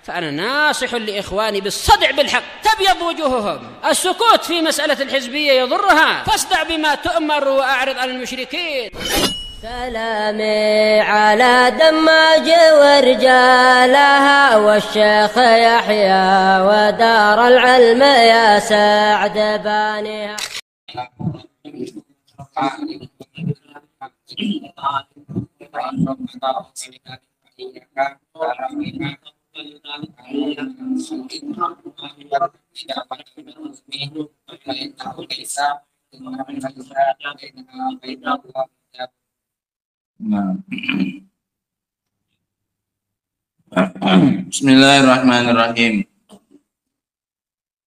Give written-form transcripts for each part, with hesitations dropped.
فأنا ناصح لإخواني بالصدع بالحق، تبيض وجوههم. السكوت في مسألة الحزبية يضرها، فاصدع بما تؤمر وأعرض عن المشركين. سلامي على دماج ورجالها والشيخ يحيى ودار العلم يا سعد بانيها. Bismillahirrahmanirrahim.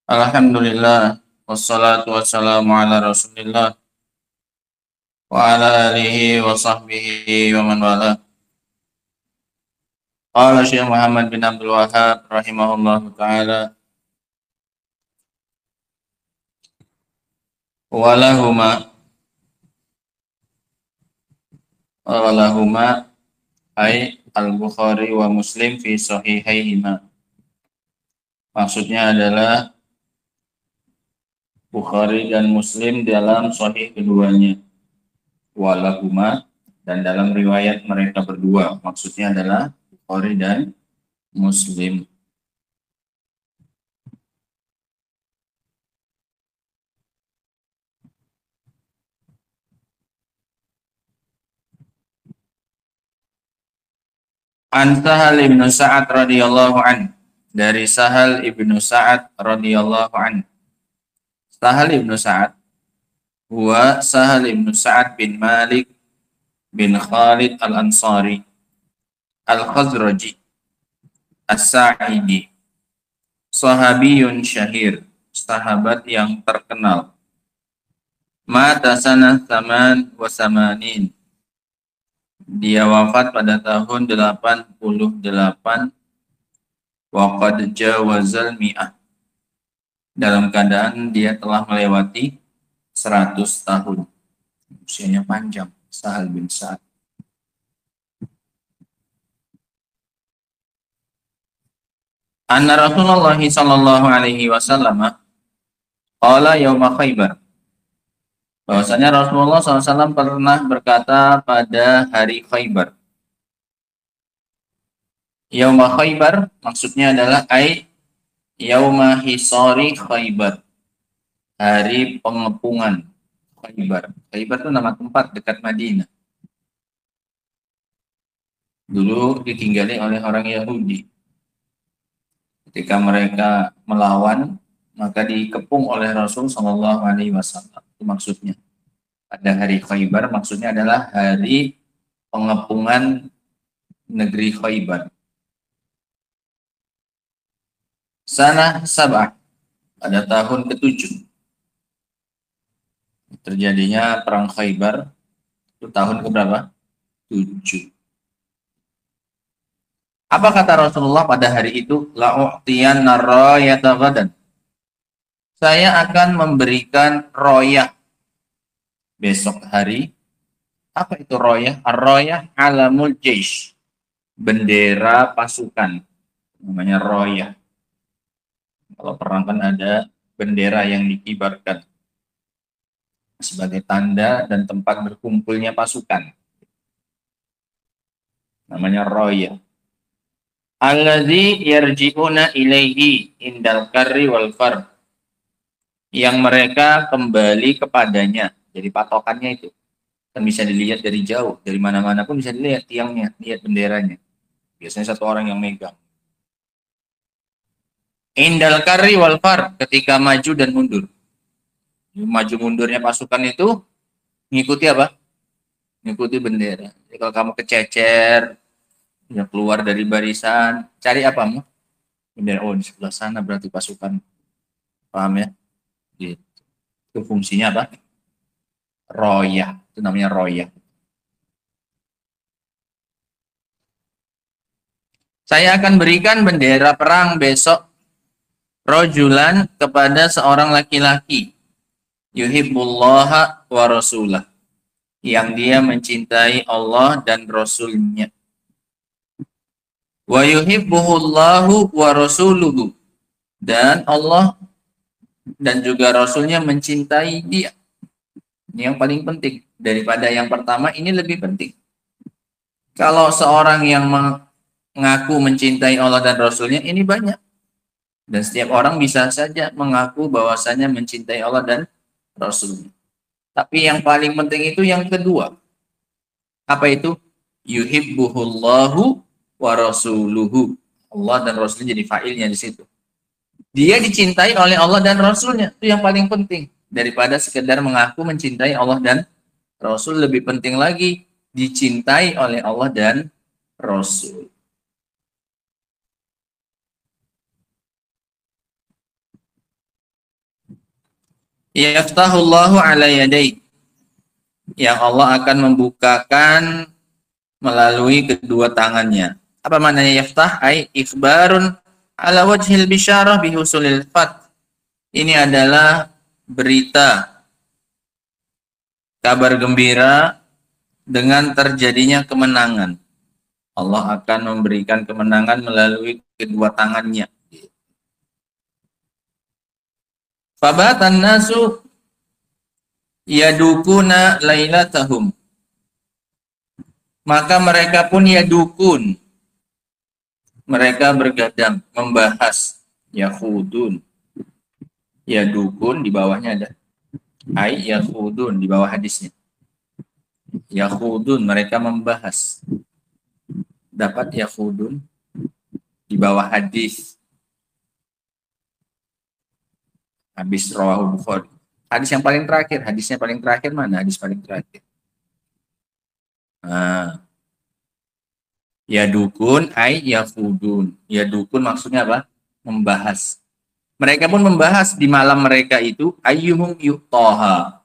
Alhamdulillah, wassalatu wassalamu ala Rasulillah wa ala alihi wa sahbihi wa man wala. Qala Syekh Muhammad bin Abdul Wahhab rahimahullahu taala, walahuma ay al-Bukhari wa Muslim fi sahihaihima. Maksudnya adalah Bukhari dan Muslim dalam sahih keduanya. Walahuma, dan dalam riwayat mereka berdua. Maksudnya adalah Bukhari dan Muslim. An Sahal ibnu Sa'ad radhiyallahu an, dari Sahal ibnu Sa'ad radhiyallahu an. Sahal ibnu Sa'ad huwa Sahal ibnu Sa'ad bin Malik bin Khalid al-Ansari al-Khazraji as-Sa'idi, sahabiyun syahir, sahabat yang terkenal. Mata sanah saman wa samanin, dia wafat pada tahun 88 wa qad jawazal mi'ah, dalam keadaan dia telah melewati 100 tahun. Usianya panjang Sahal bin Sa'ad. Anna Rasulullah sallallahu alaihi wasallam qala yauma Khaibar, bahwasanya Rasulullah SAW pernah berkata pada hari Khaibar. Yauma Khaibar maksudnya adalah yauma hisari Khaibar, hari pengepungan Khaibar. Khaibar itu nama tempat dekat Madinah. Dulu ditinggali oleh orang Yahudi. Ketika mereka melawan, maka dikepung oleh Rasul SAW. Itu maksudnya. Pada hari Khaibar maksudnya adalah hari pengepungan negeri Khaibar. Sanah Sab'ah, pada tahun ke-7 terjadinya perang Khaibar. Itu tahun keberapa? 7. Apa kata Rasulullah pada hari itu? La'u'tiyanna rayata ghadan, saya akan memberikan royah besok hari. Apa itu royah? Ar-royah alamul jaish, bendera pasukan, namanya royah. Kalau perang kan ada bendera yang dikibarkan sebagai tanda dan tempat berkumpulnya pasukan, namanya royah. Allazi yarji'una ilaihi indal karri wal far, yang mereka kembali kepadanya. Jadi patokannya itu kan bisa dilihat dari jauh, dari mana-mana pun bisa dilihat tiangnya, lihat benderanya. Biasanya satu orang yang megang. Indal karri wal far, ketika maju dan mundur. Maju mundurnya pasukan itu ngikuti apa? Ngikuti bendera. Jadi kalau kamu kececer, ya keluar dari barisan, cari apamu? Bendera. Oh, di sebelah sana berarti pasukan. Paham ya? Gitu. Itu fungsinya apa? Royah. Itu namanya royah. Saya akan berikan bendera perang besok rojulan kepada seorang laki-laki, yuhibbullaha wa rasulah, yang dia mencintai Allah dan Rasulnya. Wa yuhibbuhullahu wa rasuluhu. Dan Allah dan juga Rasulnya mencintai dia. Ini yang paling penting. Daripada yang pertama, ini lebih penting. Kalau seorang yang mengaku mencintai Allah dan Rasulnya, ini banyak. Dan setiap orang bisa saja mengaku bahwasanya mencintai Allah dan Rasulnya. Tapi yang paling penting itu yang kedua. Apa itu? Yuhibbuhullahu wa rasuluhu. Allah dan Rasulnya jadi fa'ilnya di situ. Dia dicintai oleh Allah dan Rasulnya. Itu yang paling penting. Daripada sekedar mengaku mencintai Allah dan Rasul, lebih penting lagi dicintai oleh Allah dan Rasul. Yaftahullahu ala yadai. Yang Allah akan membukakan melalui kedua tangannya. Apa maknanya yaftah? Ai ikhbarun ala wajhil bisyarah bihusulil fat. Ini adalah berita, kabar gembira dengan terjadinya kemenangan. Allah akan memberikan kemenangan melalui kedua tangannya. Fabatan nasu yadukuna lailatahum. Maka mereka pun yadukun. Mereka bergadang, membahas. Yakhudun. Yadukun, di bawahnya ada. Ai yakhudun, di bawah hadisnya. Yakhudun, mereka membahas. Dapat yakhudun di bawah hadis. Habis rawahu Bukhari. Hadis yang paling terakhir. Hadisnya paling terakhir mana? Hadis paling terakhir. Yadukun ay yafudun. Yadukun maksudnya apa? Membahas. Mereka pun membahas di malam mereka itu ayyuhum yuqtaha.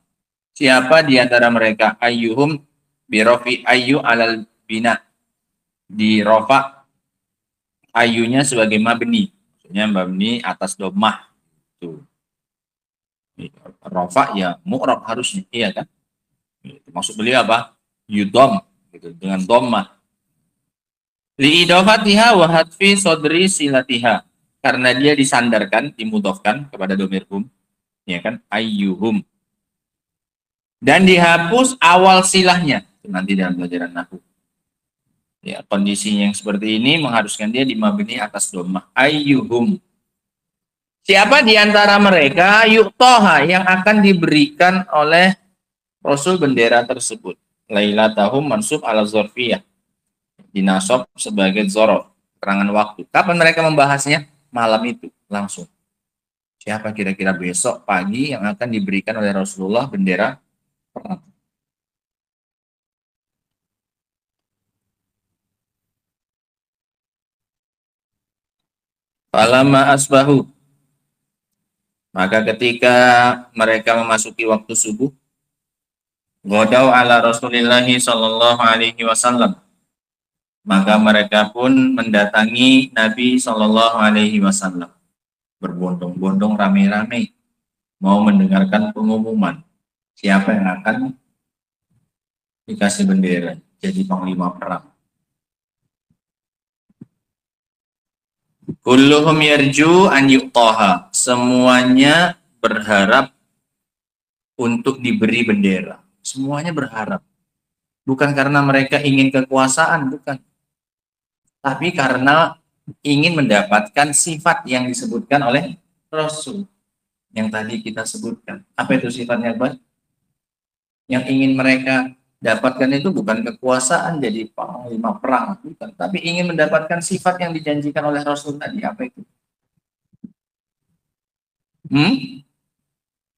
Siapa di antara mereka? Ayyuhum birofi ayyu alal bina. Di rofa ayyunya sebagai mabni. Maksudnya mabni atas dhammah. Tuh. Rofa ya mu'rab harusnya, iya kan? Maksud beliau apa? Yudom gitu, dengan dhammah. Li'idafatiha wa hadfi sodri silatiha, karena dia disandarkan, dimudhofkan kepada dhamir hum, ya kan? Ayyuhum. Dan dihapus awal silahnya. Nanti dalam pelajaran nahwu. Ya, kondisinya yang seperti ini mengharuskan dia dimabni atas dhammah. Ayyuhum. Siapa di antara mereka yu'toha yang akan diberikan oleh Rasul bendera tersebut. Lailatahum mansub ala zorfiyah. Dinasab sebagai zorof, keterangan waktu. Kapan mereka membahasnya? Malam itu, langsung. Siapa kira-kira besok pagi yang akan diberikan oleh Rasulullah bendera perang? Falamma asbahu. Maka ketika mereka memasuki waktu subuh, Godau ala Rasulillahi sallallahu alaihi wasallam. Maka mereka pun mendatangi Nabi sallallahu alaihi wasallam. Berbondong-bondong rame-rame mau mendengarkan pengumuman siapa yang akan dikasih bendera jadi panglima perang. Kulluhum yarju an yuqtaha. Semuanya berharap untuk diberi bendera. Semuanya berharap. Bukan karena mereka ingin kekuasaan, bukan. Tapi karena ingin mendapatkan sifat yang disebutkan oleh Rasul. Yang tadi kita sebutkan. Apa itu sifatnya, Pak? Yang ingin mereka dapatkan itu bukan kekuasaan jadi panglima perang, bukan. Tapi ingin mendapatkan sifat yang dijanjikan oleh Rasul tadi. Apa itu?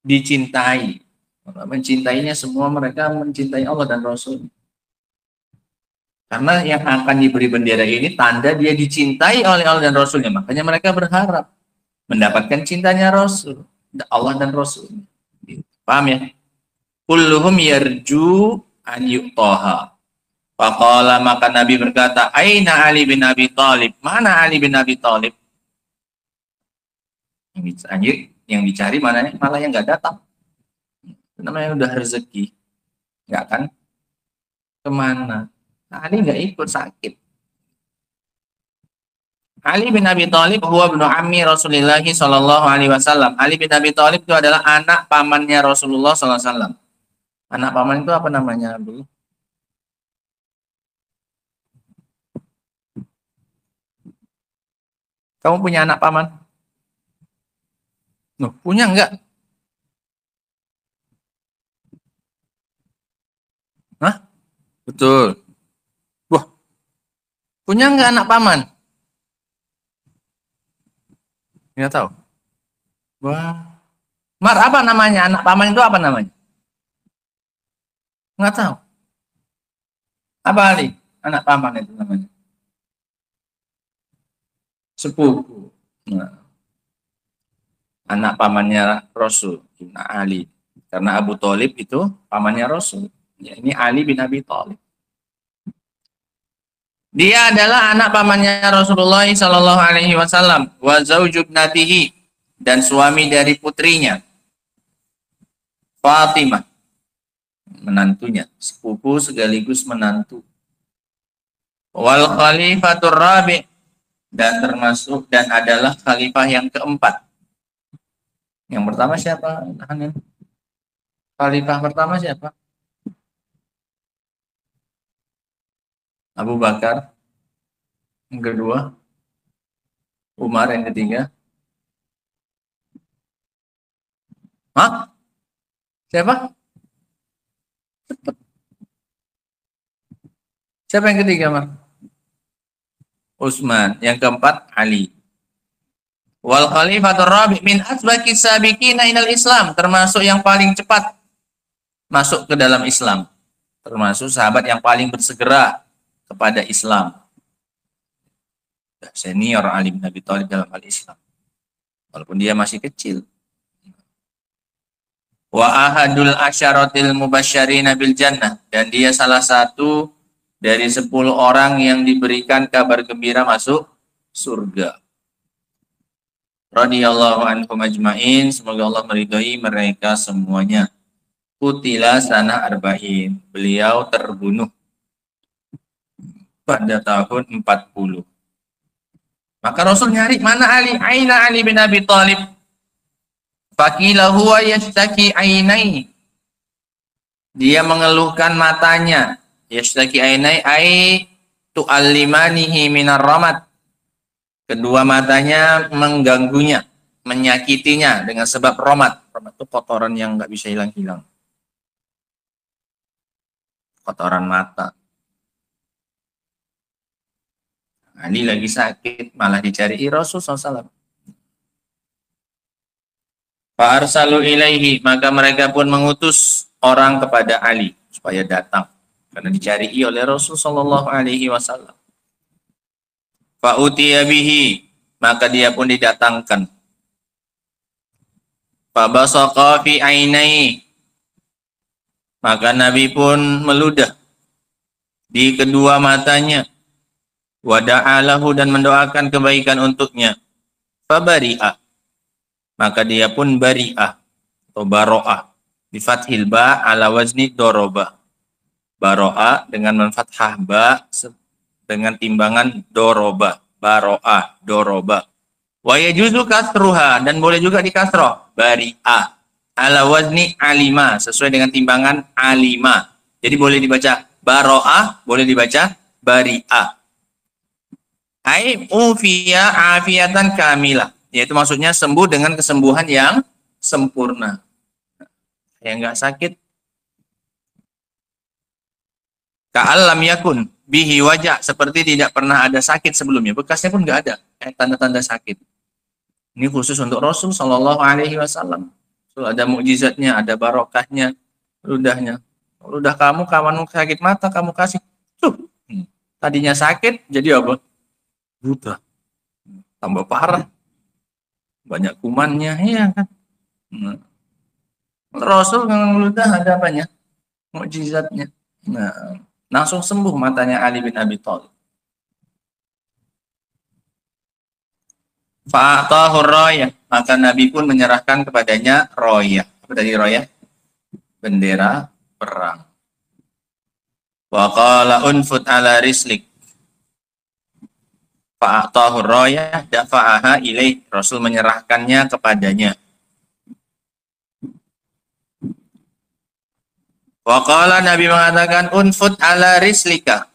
Dicintai. Mencintainya semua mereka mencintai Allah dan Rasul. Karena yang akan diberi bendera ini tanda dia dicintai oleh Allah dan Rasulnya. Makanya mereka berharap mendapatkan cintanya Rasul, Allah dan Rasul. Paham ya? Kulluhum yarju an yuqtaha. Faqala, maka Nabi berkata, Aina Ali bin Abi Thalib? Mana Ali bin Abi Thalib? Yang dicari mana? Malah yang nggak datang. Namanya udah rezeki, nggak kan kemana? Nah, Ali nggak ikut, sakit. Ali bin Abi Thalib huwa ibnu ammi Rasulillah sallallahu alaihi wasallam. Ali bin Abi Thalib itu adalah anak pamannya Rasulullah sallallahu alaihi wasallam. Anak paman itu apa namanya, Bu? Kamu punya anak paman? Nuh, punya enggak? Hah? Betul. Wah, punya enggak anak paman? Nggak tahu. Wah. Mar, apa namanya? Anak paman itu apa namanya? Nggak tahu. Apa Ali? Anak paman itu namanya? Sepupu. Nah, anak pamannya Rasul, Ali. Karena Abu Thalib itu pamannya Rasul. Ya, ini Ali bin Abi Thalib. Dia adalah anak pamannya Rasulullah Sallallahu Alaihi Wasallam, wa zaujubnatihi, dan suami dari putrinya Fatimah, menantunya, sepupu sekaligus menantu. Wal khalifatur rabi', dan termasuk dan adalah khalifah yang keempat. Yang pertama siapa? Khalifah pertama siapa? Abu Bakar. Yang kedua Umar. Yang ketiga siapa? Siapa yang ketiga, Mas? Utsman. Yang keempat Ali. Wal khalifatur rabi' min asbaqis sabiqina ilal Islam, termasuk yang paling cepat masuk ke dalam Islam, termasuk sahabat yang paling bersegera kepada Islam. Senior Ali bin Abi Thalib dalam hal Islam, walaupun dia masih kecil. Wa ahadul asyaratil mubasysyirina bil jannah, dan dia salah satu dari 10 orang yang diberikan kabar gembira masuk surga. Radhiyallahu anhum ajmain, semoga Allah meridhai mereka semuanya. Qutila sana arba'in, beliau terbunuh pada tahun 40. Maka Rasul nyari, mana Ali? Aina Ali bin Abi Thalib? Faqila huwa yashtaki ainai. Dia mengeluhkan matanya. Yashtaki ainai ai tu'allimanihi minar ramat. Kedua matanya mengganggunya, menyakitinya dengan sebab romat. Romat itu kotoran yang nggak bisa hilang-hilang. Kotoran mata. Ali lagi sakit, malah dicari Rasul SAW. Fa'arsalu ilaihi, maka mereka pun mengutus orang kepada Ali supaya datang, karena dicari oleh Rasul Sallallahu Alaihi Wasallam. Fa'utiya bihi, maka dia pun didatangkan. Fabasaqa fi ainai, maka Nabi pun meludah di kedua matanya. Wada'alahu, dan mendoakan kebaikan untuknya. Fabari'ah, maka dia pun bari'ah atau baro'ah. Bi fathil ba ala wazni doroba. Baro'ah dengan menfathah ba dengan timbangan doroba. Baro'ah, doroba. Wa yajuzu kasruha, dan boleh juga dikasroh. Bari'ah ala wazni alima, sesuai dengan timbangan alima. Jadi boleh dibaca baro'ah, boleh dibaca bari'ah. Ai ufiya afiatan kamilah, yaitu maksudnya sembuh dengan kesembuhan yang sempurna. Yang enggak sakit. Ka'allam yakun bihi wajah, seperti tidak pernah ada sakit sebelumnya. Bekasnya pun enggak ada, tanda-tanda sakit. Ini khusus untuk Rasul Shallallahu Alaihi Wasallam. So, ada mukjizatnya, ada barokahnya, ludahnya. Ludah kamu sakit mata, kamu kasih. Tadinya sakit, jadi apa? Buta, tambah parah, banyak kumannya, ya kan? Rasul yang ludah ada apanya? Mukjizatnya. Nah, langsung sembuh matanya Ali bin Abi Thalib. Fa'atahu royah, maka Nabi pun menyerahkan kepadanya royah. Apa tadi royah? Bendera perang. Wa qala unfut ala rislik, Fa'atahu rayah dafa'aha ilaih. Rasul menyerahkannya kepadanya. Waqala Nabi mengatakan unfut ala rislika.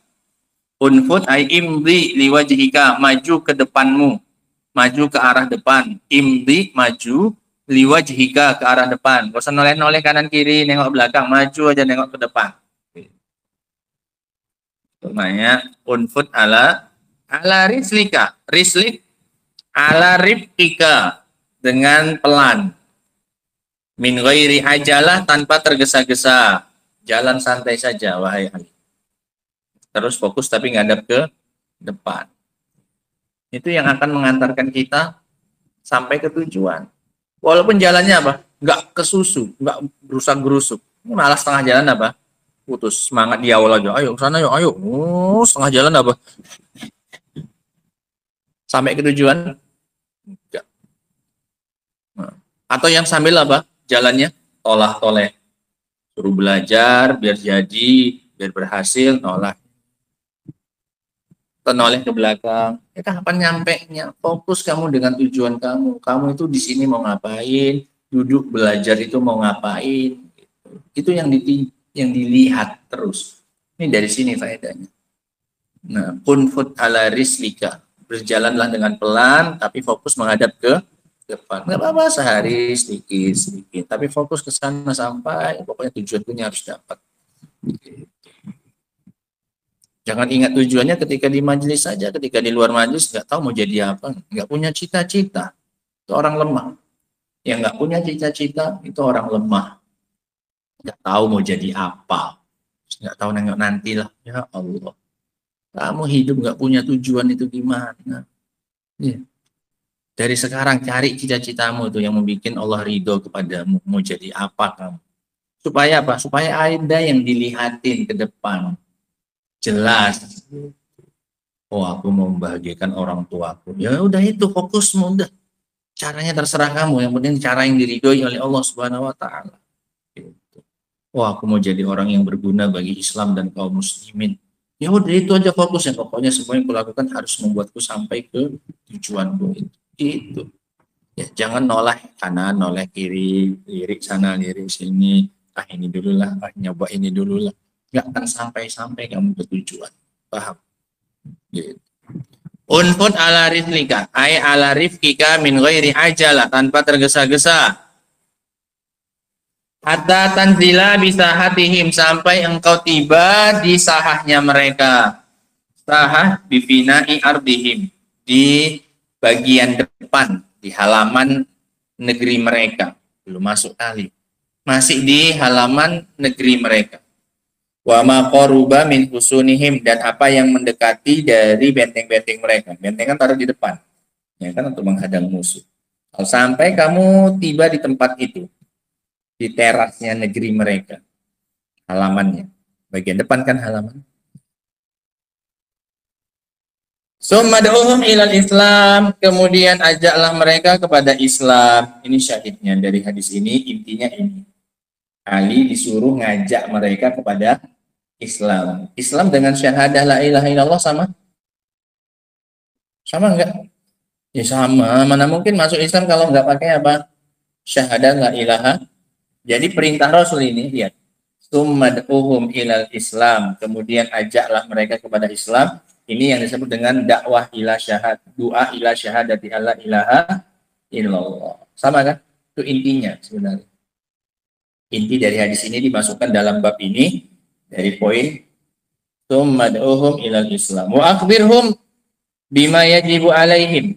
Unfut ay imdi liwajhika, maju ke depanmu, maju ke arah depan. Imdi maju, liwajhika ke arah depan. Gak usah noleh-noleh kanan kiri, nengok belakang, maju aja nengok ke depan. Namanya unfut ala rislika. Rislik ala rifqika, dengan pelan. Min ghairi ajalah, tanpa tergesa-gesa. Jalan santai saja, wahai Ali. Terus fokus tapi ngadap ke depan. Itu yang akan mengantarkan kita sampai ke tujuan. Walaupun jalannya apa? Nggak kesusu, nggak gerusak-gerusuk. Malah setengah jalan apa? Putus semangat di awal aja. Ayo sana yuk, ayo. Oh, setengah jalan apa? Sampai ke tujuan? Enggak. Nah. Atau yang sambil apa? Jalannya tolah-toleh. Suruh belajar biar jadi, biar berhasil, nolak. Noleh ke belakang. Ya kapan nyampenya? Fokus kamu dengan tujuan kamu. Kamu itu di sini mau ngapain? Duduk belajar itu mau ngapain? Itu yang dilihat terus. Ini dari sini faedahnya. Nah, kunfut ala rislika. Berjalanlah dengan pelan, tapi fokus menghadap ke depan. Nggak apa-apa, sehari sedikit. Tapi fokus ke sana sampai pokoknya tujuannya harus dapat. Jangan ingat tujuannya ketika di majelis saja, ketika di luar majelis nggak tahu mau jadi apa, nggak punya cita-cita. Itu orang lemah. Yang nggak punya cita-cita itu orang lemah. Nggak tahu mau jadi apa. Nggak tahu nengok nantilah. Ya Allah. Kamu hidup nggak punya tujuan itu gimana? Ya. Dari sekarang cari cita-citamu itu yang membuat Allah ridho kepadamu. Mau jadi apa kamu? Supaya apa? Supaya ada yang dilihatin ke depan. Jelas. Oh, aku mau membahagiakan orang tuaku. Ya udah itu fokusmu udah. Caranya terserah kamu. Yang penting cara yang diridhoi oleh Allah Subhanahu wa taala. Gitu. Oh, aku mau jadi orang yang berguna bagi Islam dan kaum muslimin. Ya udah itu aja fokusnya. Pokoknya semua yang kulakukan harus membuatku sampai ke tujuanku itu. Itu. Ya, jangan noleh kanan, noleh kiri, lirik sana, lirik sini. Ini dulu lah, nyoba ini dulu lah. Nggak akan sampai-sampai kamu ke tujuan. Paham? Gitu. Unfut ala rizlika, ay ala rifkika min ghairi ajalah, tanpa tergesa-gesa. Hatta tanzila bisa hatihim, sampai engkau tiba di sahahnya mereka. Sahah bifina'i ardihim, di bagian depan, di halaman negeri mereka. Belum masuk kali. Masih di halaman negeri mereka. Wa ma qaruba min husunihim, dan apa yang mendekati dari benteng-benteng mereka. Benteng kan taruh di depan. Ya kan, untuk menghadang musuh. Kalau sampai kamu tiba di tempat itu, di terasnya negeri mereka, halamannya. Bagian depan kan halaman. Summa da'uhum ilal Islam, kemudian ajaklah mereka kepada Islam. Ini syahidnya dari hadis ini, intinya ini. Ali disuruh ngajak mereka kepada Islam. Islam dengan syahadah la ilaha illallah sama? Sama enggak? Ya sama. Mana mungkin masuk Islam kalau enggak pakai apa? Syahadah la ilaha. Jadi perintah Rasul ini, lihat. Summa da'uhum ilal Islam, kemudian ajaklah mereka kepada Islam. Ini yang disebut dengan dakwah ila syahad, doa ila syahadati alla ilaha illallah. Sama kan? Itu intinya sebenarnya. Inti dari hadis ini dimasukkan dalam bab ini dari poin tsumma da'uhum ilal Islam wa akhbirhum bima yajibu alaihim.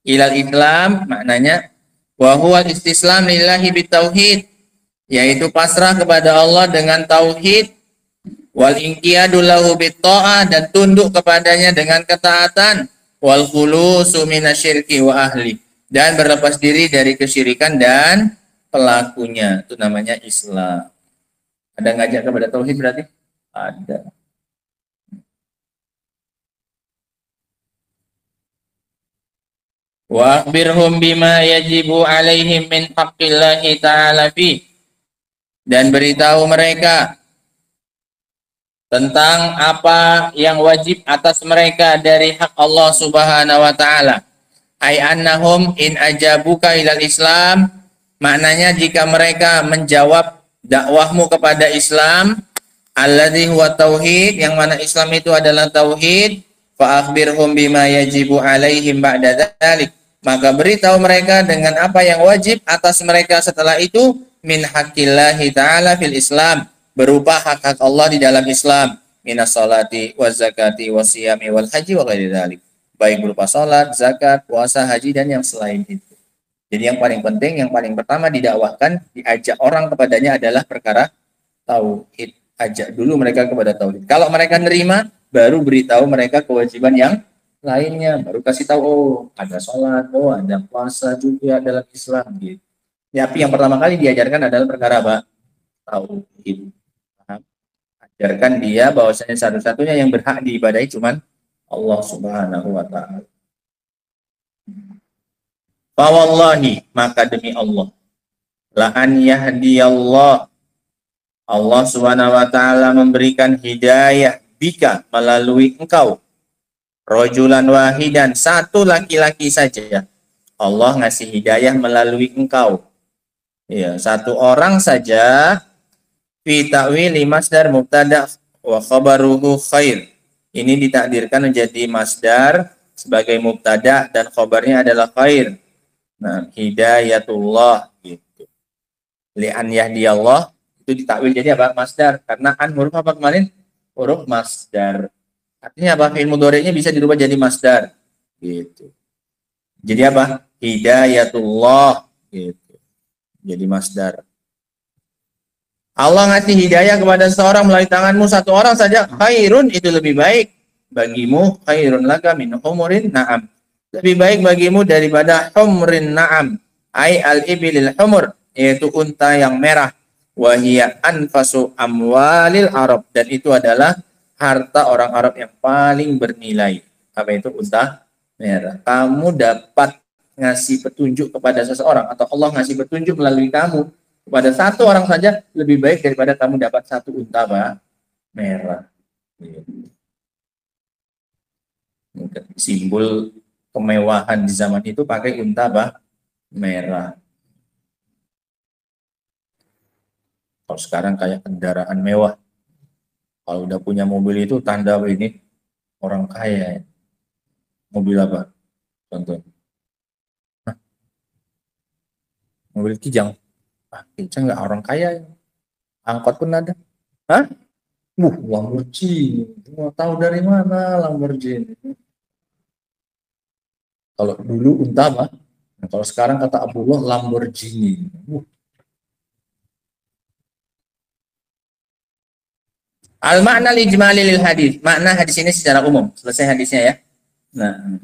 Ilal Islam maknanya wa huwa istislam lillahi bitauhid, yaitu pasrah kepada Allah dengan tauhid, wal inqiyadu lahu bitta'ah, dan tunduk kepadanya dengan ketaatan, wal khulusu minasyirki wa ahli, dan berlepas diri dari kesyirikan dan pelakunya. Itu namanya Islam. Ada ngajak kepada tauhid berarti? Ada. Wa akhbirhum bima yajibu alaihim min haqqillahi ta'ala fi, dan beritahu mereka tentang apa yang wajib atas mereka dari hak Allah Subhanahu wa taala. Ai annahum in ajabuka ilal Islam, maknanya jika mereka menjawab dakwahmu kepada Islam, alladzi huwa tauhid, yang mana Islam itu adalah tauhid, fa akhbirhum bima yajibu alaihim ba'da dzalik, maka beritahu mereka dengan apa yang wajib atas mereka setelah itu, min haqqillahi ta'ala fil Islam, berupa hak-hak Allah di dalam Islam, minas salati waz zakati wasiyami wal haji wa ghairi dzalik, baik berupa salat, zakat, puasa, haji dan yang selain itu. Jadi yang paling penting, yang paling pertama didakwahkan, diajak orang kepadanya adalah perkara tauhid. Ajak dulu mereka kepada tauhid. Kalau mereka nerima, baru beritahu mereka kewajiban yang lainnya, baru kasih tahu, oh ada sholat, oh ada puasa juga dalam Islam gitu. Tapi yang pertama kali diajarkan adalah perkara apa? Tauhid. Ajarkan dia bahwasanya satu-satunya yang berhak diibadahi cuman Allah Subhanahu wa taala. Fa wallahi, maka demi Allah, la an yahdiyallah, Allah Subhanahu wa taala memberikan hidayah bika, melalui engkau, rajulan wahidan, satu laki-laki saja. Allah ngasih hidayah melalui engkau. Ya, satu orang saja. Fi ta'wili masdar mubtada wa khabaruhu khair. Ini ditakdirkan menjadi masdar sebagai mubtada dan khabarnya adalah khair. Nah, hidayatullah gitu. Li'an yahdiyallah itu ditakwil jadi apa? Masdar. Karena an huruf apa kemarin? Huruf masdar. Artinya apa? Fi'il mudhari'nya bisa dirubah jadi masdar. Gitu. Jadi apa? Hidayatullah gitu. Jadi masdar. Allah ngasih hidayah kepada seorang melalui tanganmu, satu orang saja, khairun, itu lebih baik bagimu, khairun laka min humurin na'am. Lebih baik bagimu daripada humrin na'am. Ai al-ibilil humur, yaitu unta yang merah. Wahia anfasu amwalil Arab, dan itu adalah harta orang Arab yang paling bernilai. Apa itu? Unta merah. Kamu dapat ngasih petunjuk kepada seseorang, atau Allah ngasih petunjuk melalui kamu kepada satu orang saja, lebih baik daripada kamu dapat satu unta merah. Simbol kemewahan di zaman itu pakai unta merah. Kalau sekarang kayak kendaraan mewah. Kalau udah punya mobil itu tanda ini orang kaya. Mobil apa? Contoh. Mobil Kijang. Kijang nggak orang kaya. Angkot pun ada. Hah? Lamborghini. Mau tahu dari mana Lamborghini? Kalau dulu unta apa? Nah, kalau sekarang kata Abdullah Lamborghini. Al-makna lijmali lil hadis. Makna hadis ini secara umum. Selesai hadisnya ya. Nah.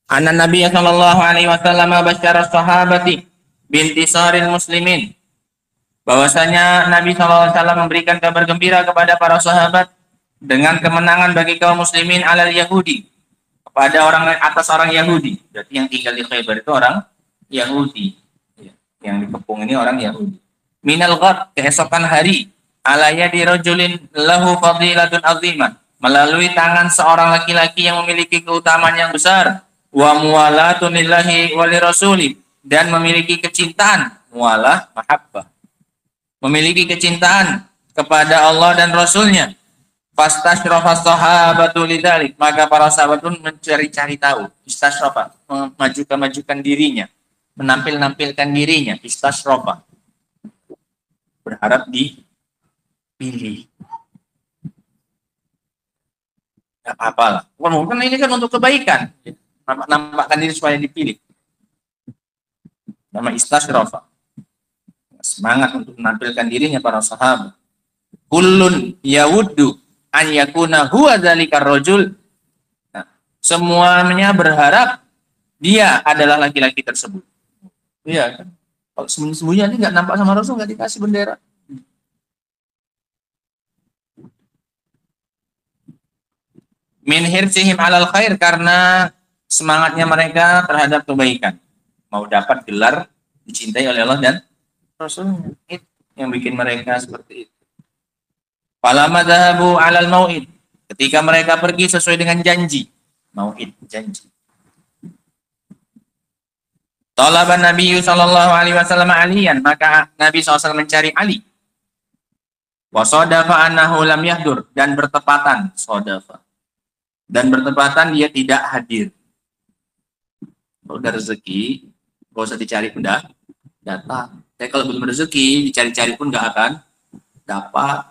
Anna Nabi sallallahu alaihi wasallam basyara sahabati bintisaril muslimin. Bahwasanya Nabi sallallahu alaihi wasallam memberikan kabar gembira kepada para sahabat dengan kemenangan bagi kaum muslimin alal Yahudi, kepada orang atas orang Yahudi. Berarti yang tinggal di Khaybar itu orang Yahudi. Yang dikepung ini orang Yahudi. Minal ghad, keesokan hari, ala yadi rajulin lahu fadilatun azimah, melalui tangan seorang laki-laki yang memiliki keutamaan yang besar. Wa muwalatun lillahi wa lirasuli, dan memiliki kecintaan, muwalah mahabbah, memiliki kecintaan kepada Allah dan Rasulnya. Fastasyrafas sahabatu lidzalik, maka para sahabat pun mencari-cari tahu. Istasyrafa, memajukan dirinya, menampilkan dirinya. Istasyrafa, berharap dipilih. Gak apa-apa lah. Mungkin ini kan untuk kebaikan. Nampakkan diri supaya dipilih. Nama istasyrafa. Semangat untuk menampilkan dirinya para sahabat. Kullun yawuddu an yakuna huwa dzalikar rajul. Nah, semuanya berharap dia adalah laki-laki tersebut. Iya kan? Kalau sembunyi-sembunyi nanti nggak nampak sama Rasul, nggak dikasih bendera. Min hirsihim alal khair, karena semangatnya mereka terhadap kebaikan, mau dapat gelar dicintai oleh Allah dan Rasulnya. Itu yang bikin mereka seperti itu. Falamma dhahabu 'alal mau'id. Ketika mereka pergi sesuai dengan janji. Mau'id, janji. Talaban Nabi sallallahu alaihi wasallam aliyan, maka Nabi SAW mencari Ali. Wa sadafa annahu lam yahdur, dan bertepatan sadafa. Dan bertepatan dia tidak hadir. Kalau udah rezeki, gak usah dicari pun dah datang. Tapi kalau belum rezeki, dicari-cari pun gak akan dapat.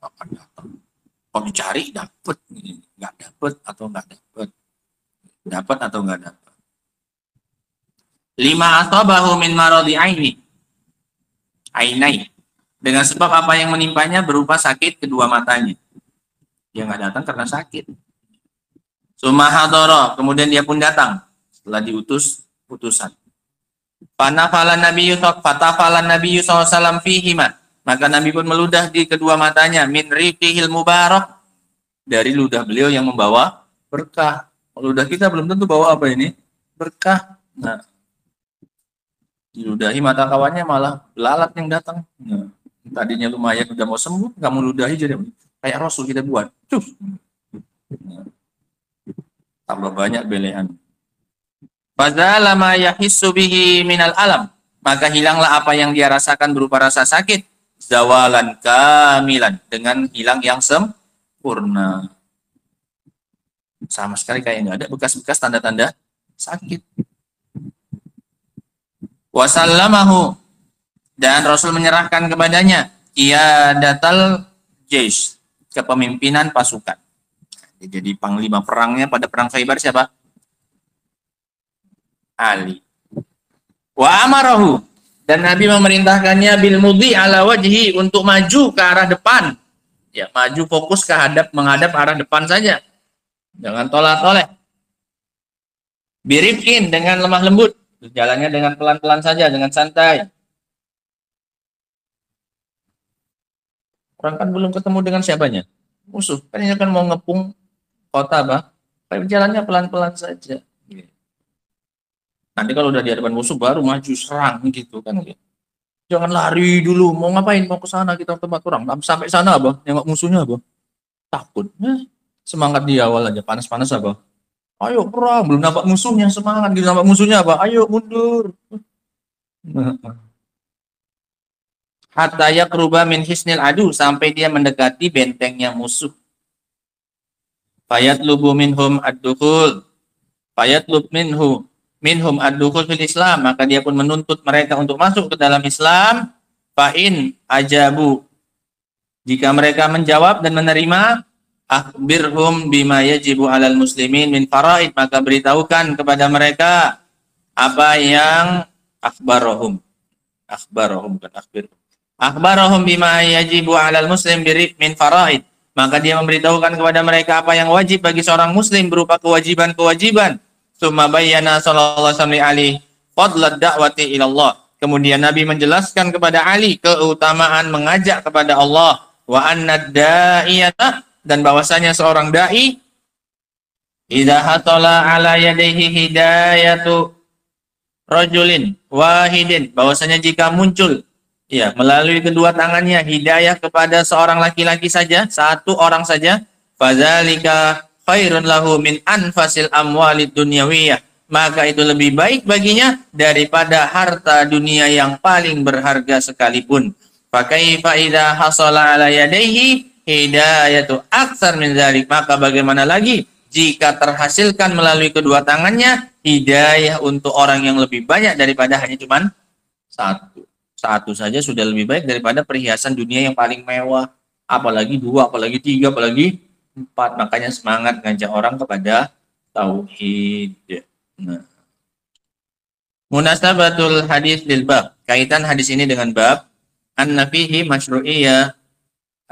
Akan datang. Kalau dicari dapat, nggak dapat atau nggak dapat, dapat atau nggak dapat. Lima asabahu min maradi ainai, dengan sebab apa yang menimpanya berupa sakit kedua matanya. Dia nggak datang karena sakit. Sumahadoro, kemudian dia pun datang setelah diutus utusan. Fatafalan Nabi SAW fihima, maka Nabi pun meludah di kedua matanya min riqihil mubarak, dari ludah beliau yang membawa berkah. Ludah kita belum tentu bawa apa ini? Berkah. Nah, diludahi mata kawannya malah belalat yang datang. Nah, tadinya lumayan udah mau sembuh, kamu ludahi jadi kayak Rasul kita buat. Nah, tambah banyak belehan. Fadzala ma yahissu bihi minal alam, maka hilanglah apa yang dia rasakan berupa rasa sakit, zawalan kamilan, dengan hilang yang sempurna. Sama sekali kayak nggak ada bekas-bekas tanda-tanda sakit. Wasallamahu, dan Rasul menyerahkan kepadanya qiyadatal jaish, kepemimpinan pasukan. Jadi panglima perangnya pada perang Khaybar siapa? Ali. Wa amarahu, dan Nabi memerintahkannya bil mudhi ala wajhi, untuk maju ke arah depan. Ya, maju fokus menghadap arah depan saja. Jangan tolak-toleh. Birifkin, dengan lemah lembut. Jalannya dengan pelan-pelan saja, dengan santai. Orang kan belum ketemu dengan siapanya? Musuh. Kan ini kan mau ngepung kota, bah. Tapi jalannya pelan-pelan saja. Nanti kalau udah di hadapan musuh baru maju serang gitu kan. Jangan lari dulu. Mau ngapain? Mau ke sana kita tempat orang. Sampai sana, bah. Nengok musuhnya, bah. Takut. Semangat di awal aja, panas-panas, bah. Ayo perang, belum nampak musuhnya, semangat gitu, nampak musuhnya apa? Ayo mundur. Hatta yaqruba min hisnil adu, sampai dia mendekati bentengnya musuh. Fayatlubu minhum ad-dukhul. Fayatlub minhum ad-dukhul fil Islam, maka dia pun menuntut mereka untuk masuk ke dalam Islam. Fa'in ajabu, jika mereka menjawab dan menerima, akhbirhum bima yajibu alal muslimin min faraid, maka beritahukan kepada mereka apa yang akhbarahum bima yajibu alal muslim min faraid, maka dia memberitahukan kepada mereka apa yang wajib bagi seorang muslim berupa kewajiban-kewajiban. Tsumma bayyana sallallahu alaihi fadlad da'wati ila Allah, kemudian Nabi menjelaskan kepada Ali keutamaan mengajak kepada Allah, wa annad da'iyata, dan bahwasanya seorang dai idza hatala ala yadayhi hidayatu rajulin wahidin, bahwasanya jika muncul ya melalui kedua tangannya hidayah kepada seorang laki-laki saja, satu orang saja, fadzalika khairun lahu min anfasil amwalid dunyawiyah, maka itu lebih baik baginya daripada harta dunia yang paling berharga sekalipun. Fa kaifa idza hasala ala yadayhi hidayatu aksar min dzalik, maka bagaimana lagi jika terhasilkan melalui kedua tangannya hidayah untuk orang yang lebih banyak daripada hanya cuman satu saja sudah lebih baik daripada perhiasan dunia yang paling mewah, apalagi dua, apalagi tiga, apalagi empat. Makanya semangat ngajak orang kepada tauhid. Nah, munasabatul hadis lil bab, kaitan hadis ini dengan bab anna fihi masyru'iyyah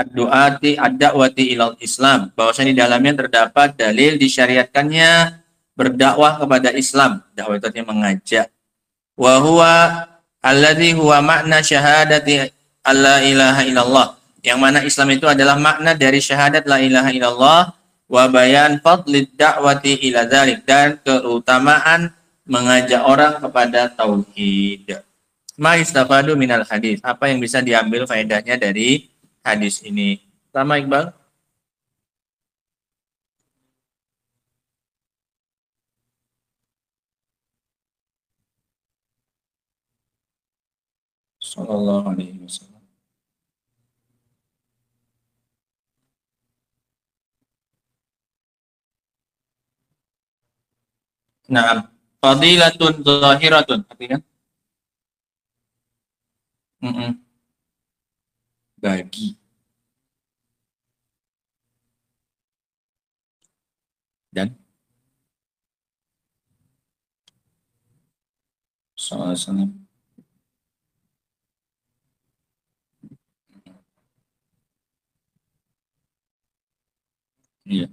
ad-du'ati ad-da'wati ilal Islam, bahwasanya di dalamnya terdapat dalil disyariatkannya berdakwah kepada Islam. Dakwah itu artinya mengajak. Wa huwa alladhi huwa makna syahadati alla ilaha illallah, yang mana Islam itu adalah makna dari syahadat la ilaha illallah, wa bayan fadlid da'wati ila dzalik, dan keutamaan mengajak orang kepada tauhid. Ma yustafadu minal hadis, apa yang bisa diambil faedahnya dari hadis ini? Sama Iqbal? Sallallahu alaihi wasallam. Nah, fadilatun zahiratun. Artinya? Bagi. Dan sallallahu alaihi wasallam. Iya.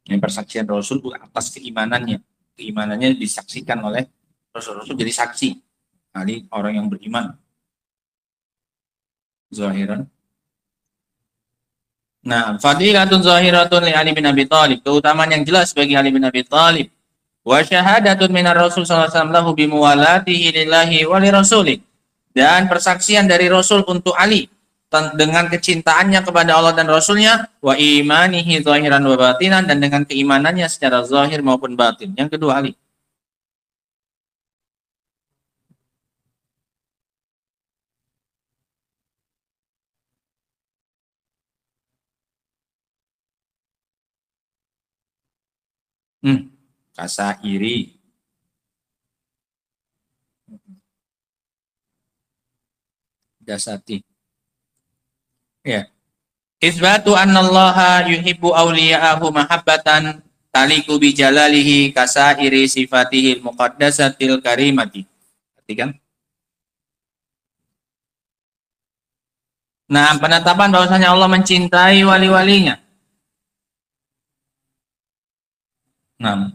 Ini persaksian Rasul atas keimanannya. Keimanannya disaksikan oleh Rasul jadi saksi. Ali orang yang beriman. Zahiran. Nah, fadilatun zahiratun li Ali bin Abi Thalib. Keutamaan yang jelas bagi Ali bin Abi Thalib. Wa syahadatun minar Rasul sallallahu alaihi wasallam lahu bimuwalatihi lillahi wa li rasulih. Dan persaksian dari Rasul untuk Ali dengan kecintaannya kepada Allah dan Rasulnya, wa imanihi zahiran wa batinan, dan dengan keimanannya secara zahir maupun batin. Yang kedua Ali. Kasairi. Jasati. Ya. Isbatu annallaha yuhibbu awliya'ahu mahabbatan taliku bijalalihi kasairi sifatihil muqaddasatil karimati. Perhatikan. Nah, penetapan bahwasanya Allah mencintai wali-walinya. Nah,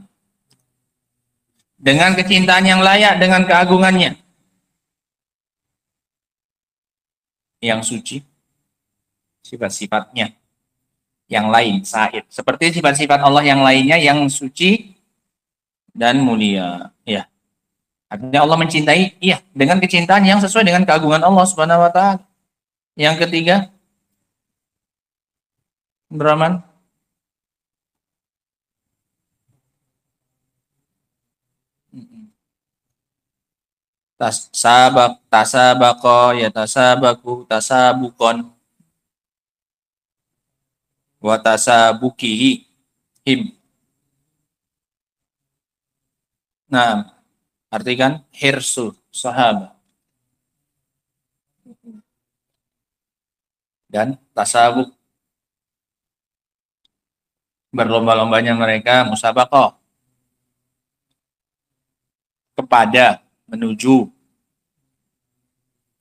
dengan kecintaan yang layak dengan keagungannya. Yang suci. Sifat-sifatnya yang lain, said. Seperti sifat-sifat Allah yang lainnya yang suci dan mulia. Ya. Artinya Allah mencintai, iya, dengan kecintaan yang sesuai dengan keagungan Allah Subhanahu wa taala. Yang ketiga, Brahman. Tasabaqa ya tasabukon wa tasabukihi him. Nah, artikan hirsu sahabat dan tasabuk, berlomba-lombanya mereka, musabaqah kepada menuju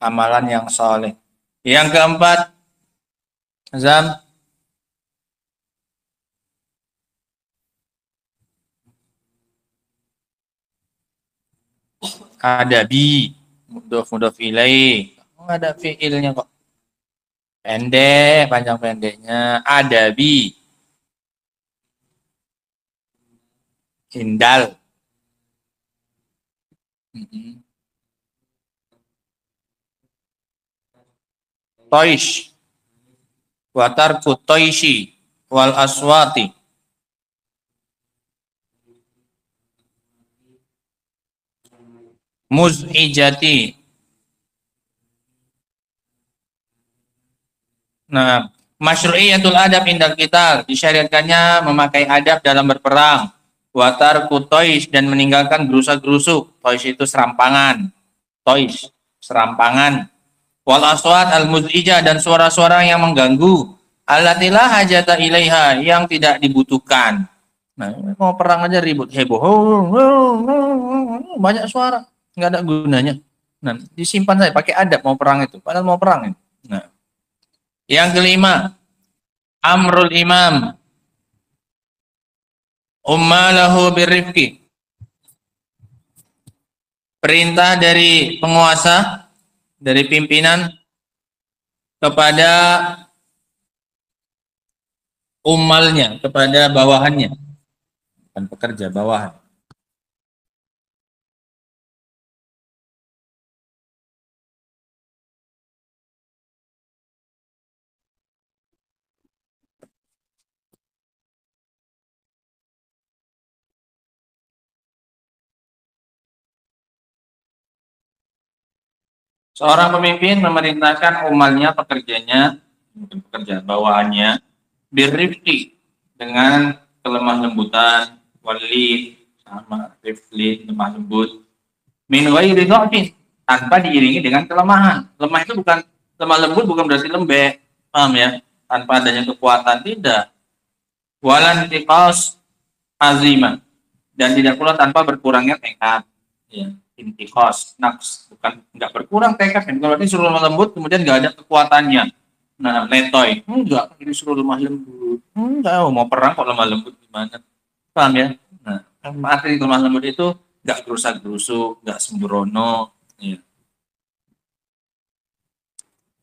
amalan yang soleh. Yang keempat, Zam, ada bi, mudhof ilaih. Oh, ada fiilnya kok. Pendek, panjang pendeknya. Ada bi. Indal. Toish. Watarku toishi wal aswati. Muz'ijati. Nah, masyru'iyatul adab indal qital, disyariatkannya memakai adab dalam berperang. Watar kutois, dan meninggalkan gerusa-gerusuk. Tois itu serampangan. Tois, serampangan. Wal aswat al muz'ijah, dan suara-suara yang mengganggu. Allatilah hajata ilaiha, yang tidak dibutuhkan. Nah, mau perang aja ribut, heboh. Banyak suara, nggak ada gunanya. Nah, disimpan saja, pakai adab mau perang itu. Padahal mau perang itu. Nah. Yang kelima, amrul imam ummalahu birrifqi. Perintah dari penguasa, dari pimpinan kepada ummalnya, kepada bawahannya. Bukan pekerja, bawahan. Seorang pemimpin memerintahkan umatnya, pekerjanya, bukan pekerja, bawahannya, birrifqi, dengan kelemah lembutan, wali, sama rifqi, lemah lembut, min ghairi dha'fin, tanpa diiringi dengan kelemahan. Lemah itu bukan, lemah lembut bukan berarti lembek, paham ya? Tanpa adanya kekuatan, tidak. Walan tiqas azimah, dan tidak pula tanpa berkurangnya tekad. Ya, intiqas, nafs, bukan nggak berkurang tekad. Kalau ini suruh lemah lembut kemudian nggak ada kekuatannya. Nah, letoy, enggak, ini suruh lemah lembut. Enggak, mau perang kok lemah lembut gimana? Paham ya? Nah, arti lemah lembut itu nggak gerusak-gerusuk, nggak sembrono. Ya.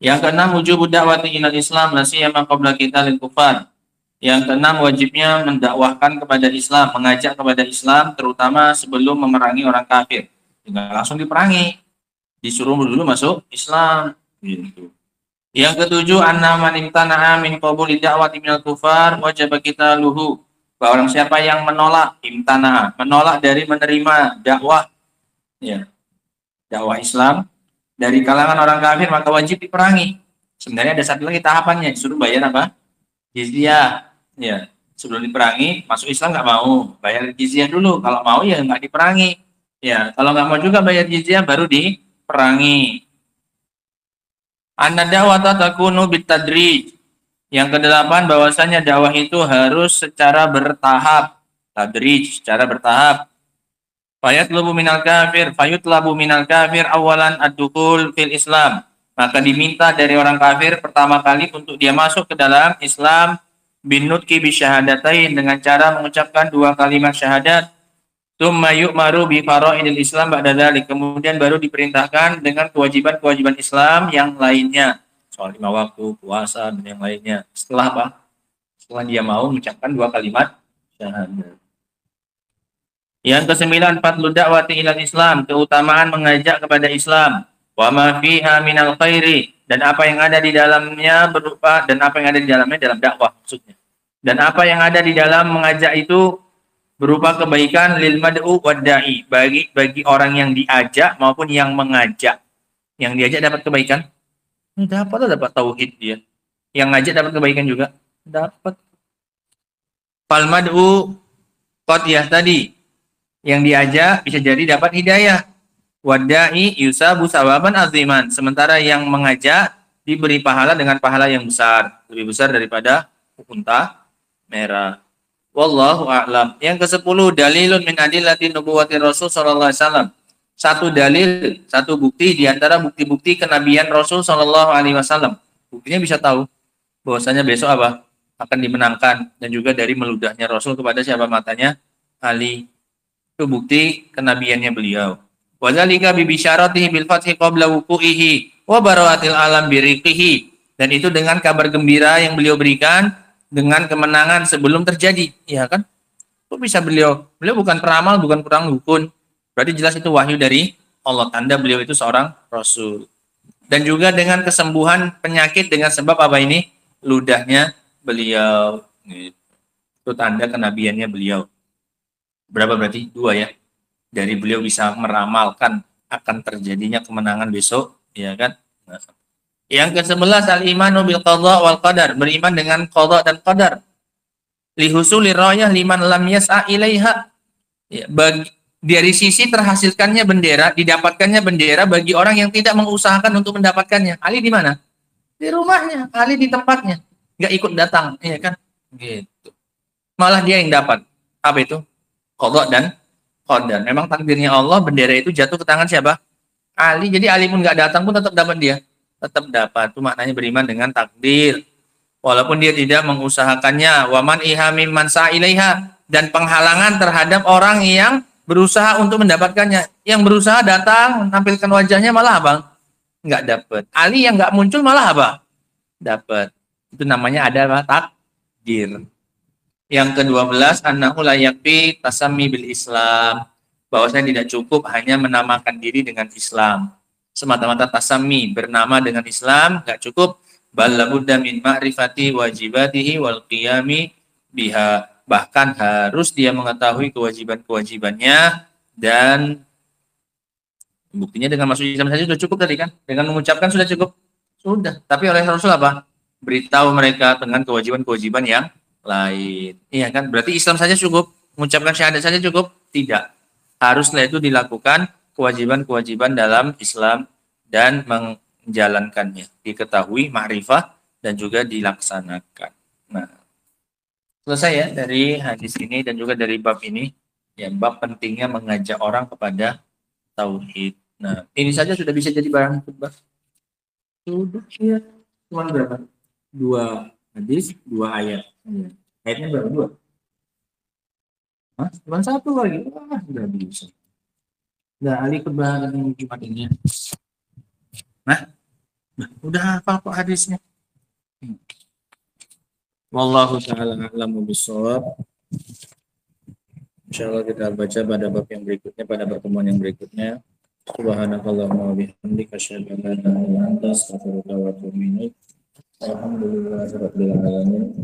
Yang keenam, wujub dakwati ilal Islam la siyama qabla qitalil kufar. Yang keenam, wajibnya mendakwahkan kepada Islam, mengajak kepada Islam, terutama sebelum memerangi orang kafir. Tidak langsung diperangi, disuruh dulu masuk Islam. Gitu. Yang ketujuh, anna man imtana'a min qabuli da'wati minal kufar wajib kita luhu. Bahwa orang siapa yang menolak, imtana'a, menolak dari menerima dakwah, ya, dakwah Islam dari kalangan orang kafir, maka wajib diperangi. Sebenarnya ada satu lagi tahapannya, disuruh bayar apa? Jizyah. Ya, sebelum diperangi, masuk Islam nggak mau, bayar jizyah dulu. Kalau mau ya nggak diperangi. Ya, kalau nggak mau juga bayar jizyah baru diperangi. Anna da'wata takunu bitadrij. Yang kedelapan, bahwasanya dakwah itu harus secara bertahap. Tadrij, secara bertahap. Fayatlubu minal kafir awalan ad-dukhul fil Islam. Maka diminta dari orang kafir pertama kali untuk dia masuk ke dalam Islam binutki bisyahadatain, dengan cara mengucapkan dua kalimat syahadat. Tsumma yu'maru bi faraidil Islam ba'da dzalik, kemudian baru diperintahkan dengan kewajiban-kewajiban Islam yang lainnya, soal 5 waktu, puasa dan yang lainnya. Setelah apa? Setelah dia mau mengucapkan dua kalimat syahadat. Yang kesembilan, fadlu da'wati ilal Islam, keutamaan mengajak kepada Islam. Wa ma fiha minal khairi, dan apa yang ada di dalamnya berupa, dan apa yang ada di dalamnya dalam dakwah maksudnya. Dan apa yang ada di dalam mengajak itu berupa kebaikan lil mad'u wad da'i, bagi orang yang diajak maupun yang mengajak. Yang diajak dapat kebaikan? Dapat tauhid dia. Yang ngajak dapat kebaikan juga? Dapat. Fal mad'u qad yahtadi, yang diajak bisa jadi dapat hidayah. Wad-da'i yusabu sawaban aziman, sementara yang mengajak diberi pahala dengan pahala yang besar, lebih besar daripada unta merah. Wallahu a'lam. Yang ke-10, dalilun min adillati nubuwwati Rasul sallallahu alaihi wasallam. Satu dalil, satu bukti di antara bukti-bukti kenabian Rasul sallallahu alaihi wasallam. Buktinya bisa tahu bahwasanya besok apa? Akan dimenangkan, dan juga dari meludahnya Rasul kepada siapa matanya? Ali. Itu bukti kenabiannya beliau. Wa dzalika bi bisyaratihi bil fathi qabla wuqu'ihi wa barawatil alam biriqihi. Dan itu dengan kabar gembira yang beliau berikan dengan kemenangan sebelum terjadi, ya kan? Kok bisa beliau bukan peramal, bukan kurang dukun. Berarti jelas itu wahyu dari Allah, tanda beliau itu seorang rasul. Dan juga dengan kesembuhan penyakit dengan sebab apa ini? Ludahnya beliau. Itu tanda kenabiannya beliau. Berapa berarti? 2 ya. Dari beliau bisa meramalkan akan terjadinya kemenangan besok, ya kan? Nah. Yang ke-11, al-imanu bil qadha wal qadar, beriman dengan qadha dan qadar. Li husuli rayah liman lam yas'a ilaiha. Ya, dari sisi terhasilkannya bendera, didapatkannya bendera bagi orang yang tidak mengusahakan untuk mendapatkannya. Ali di mana? Di rumahnya, Ali di tempatnya. Enggak ikut datang, ya kan? Gitu. Malah dia yang dapat. Apa itu? Qadha dan qadar. Memang takdirnya Allah, bendera itu jatuh ke tangan siapa? Ali. Jadi Ali pun nggak datang pun tetap dapat dia. Tetap dapat. Itu maknanya beriman dengan takdir. Walaupun dia tidak mengusahakannya. Waman ihamim man sa'ilaiha, dan penghalangan terhadap orang yang berusaha untuk mendapatkannya. Yang berusaha datang, menampilkan wajahnya malah apa? Nggak dapat. Ali yang nggak muncul malah apa? Dapat. Itu namanya ada apa? Takdir. Yang ke-12, annahu la yakfi tasammi bil Islam, bahwasanya tidak cukup hanya menamakan diri dengan Islam. Semata-mata tasammi, bernama dengan Islam, enggak cukup. Bal labudda min ma'rifati wajibatihi wal qiyami biha. Bahkan harus dia mengetahui kewajiban-kewajibannya dan Buktinya dengan masuk Islam saja sudah cukup tadi kan? Dengan mengucapkan sudah cukup. Sudah. Tapi oleh Rasul apa? Beritahu mereka dengan kewajiban-kewajiban yang lain. Iya kan? Berarti Islam saja cukup. Mengucapkan syahadat saja cukup? Tidak. Haruslah itu dilakukan kewajiban-kewajiban dalam Islam dan menjalankannya. Diketahui, ma'rifah, dan juga dilaksanakan. Nah, selesai ya dari hadis ini dan juga dari bab ini. Ya, bab pentingnya mengajak orang kepada tauhid. Nah, ini saja sudah bisa jadi barang khutbah. Sudah ya. Cuma berapa? 2 hadis, 2 ayat. Ayatnya berapa? 2? Hah? Cuma 1 lagi. Wah, sudah bisa. Nah, Ali khutbah dengan Jumat ini. Nah, udah hafal kok hadisnya. Wallahu ta'ala a'lamu bishawab. Insyaallah kita baca pada bab yang berikutnya, pada pertemuan yang berikutnya. Subhanakallahumma wa bihamdika asyhadu an la ilaha illa anta astaghfiruka wa atubu ilaik. Alhamdulillahirabbil alamin.